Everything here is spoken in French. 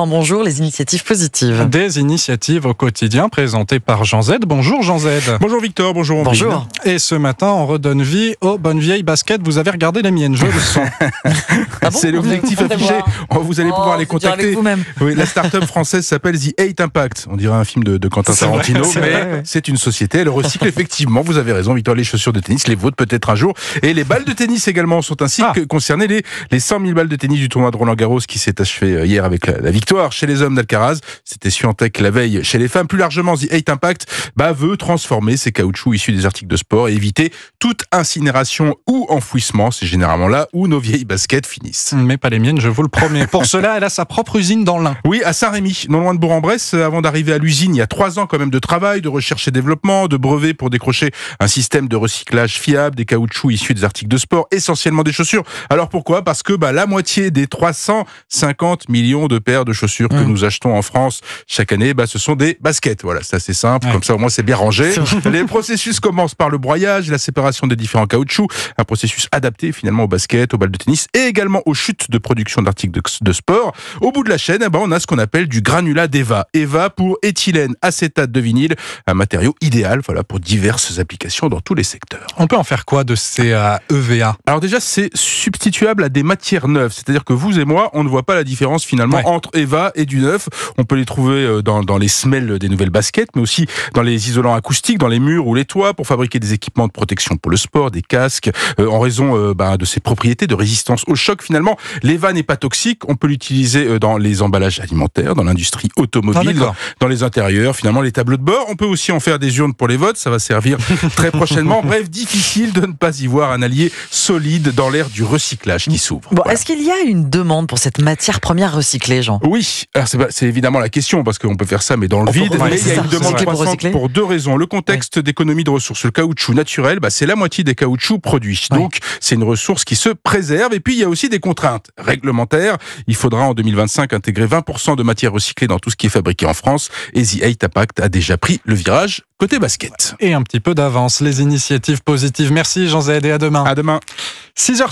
Robin, bonjour. Les initiatives positives. Des initiatives au quotidien présentées par Jean Z. Bonjour Jean Z. Bonjour Victor, bonjour André. Bonjour. Et ce matin, on redonne vie aux bonnes vieilles baskets. Vous avez regardé les miennes, je le sens. Ah bon, c'est l'objectif affiché. Vous allez pouvoir les contacter. Avec vous-même. Oui, la start-up française s'appelle The 8 Impact. On dirait un film de Quentin C'est Tarantino, vrai, c'est mais vrai, ouais. c'est une société. Elle recycle effectivement, vous avez raison Victor, les chaussures de tennis, les vôtres peut-être un jour. Et les balles de tennis également sont ainsi concernées. Les 100 000 balles de tennis du tournoi de Roland-Garros qui s'est achevé hier avec la victoire chez les hommes d'Alcaraz. C'était Swiatek la veille chez les femmes. Plus largement, The 8 Impact veut transformer ces caoutchoucs issus des articles de sport et éviter toute incinération ou enfouissement. C'est généralement là où nos vieilles baskets finissent. Mais pas les miennes, je vous le promets. Pour cela, elle a sa propre usine dans l'Ain. Oui, à Saint-Rémy, non loin de Bourg-en-Bresse. Avant d'arriver à l'usine, il y a 3 ans quand même de travail, de recherche et développement, de brevets pour décrocher un système de recyclage fiable des caoutchoucs issus des articles de sport, essentiellement des chaussures. Alors pourquoi ? Parce que la moitié des 350 millions de paires de chaussures que nous achetons en France chaque année, ce sont des baskets. Voilà, c'est assez simple, comme ça au moins c'est bien rangé. Les processus commencent par le broyage, la séparation des différents caoutchoucs, un processus adapté finalement aux baskets, aux balles de tennis et également aux chutes de production d'articles de sport. Au bout de la chaîne, on a ce qu'on appelle du granulat d'EVA. EVA pour éthylène acétate de vinyle, un matériau idéal pour diverses applications dans tous les secteurs. On peut en faire quoi de ces EVA ? Alors déjà, c'est substituable à des matières neuves. C'est-à-dire que vous et moi, on ne voit pas la différence finalement entre EVA et du neuf. On peut les trouver dans les semelles des nouvelles baskets, mais aussi dans les isolants acoustiques, dans les murs ou les toits, pour fabriquer des équipements de protection pour le sport, des casques, en raison de ses propriétés de résistance au choc. Finalement, l'EVA n'est pas toxique. On peut l'utiliser dans les emballages alimentaires, dans l'industrie automobile, dans les intérieurs, finalement les tableaux de bord. On peut aussi en faire des urnes pour les votes. Ça va servir très prochainement. Bref, difficile de ne pas y voir un allié solide dans l'ère du recyclage qui s'ouvre. Bon, est-ce qu'il y a une demande pour cette matière première recyclée, Jean ? Oui, alors c'est évidemment la question, parce qu'on peut faire ça, mais dans le vide. Mais il y a une demande croissante pour 2 raisons. Le contexte d'économie de ressources. Le caoutchouc naturel, c'est la moitié des caoutchoucs produits. Donc, c'est une ressource qui se préserve. Et puis, il y a aussi des contraintes réglementaires. Il faudra en 2025 intégrer 20% de matière recyclée dans tout ce qui est fabriqué en France. Et The 8 Impact a déjà pris le virage côté basket. Et un petit peu d'avance. Les initiatives positives. Merci Jean Z et à demain. À demain. 6h05.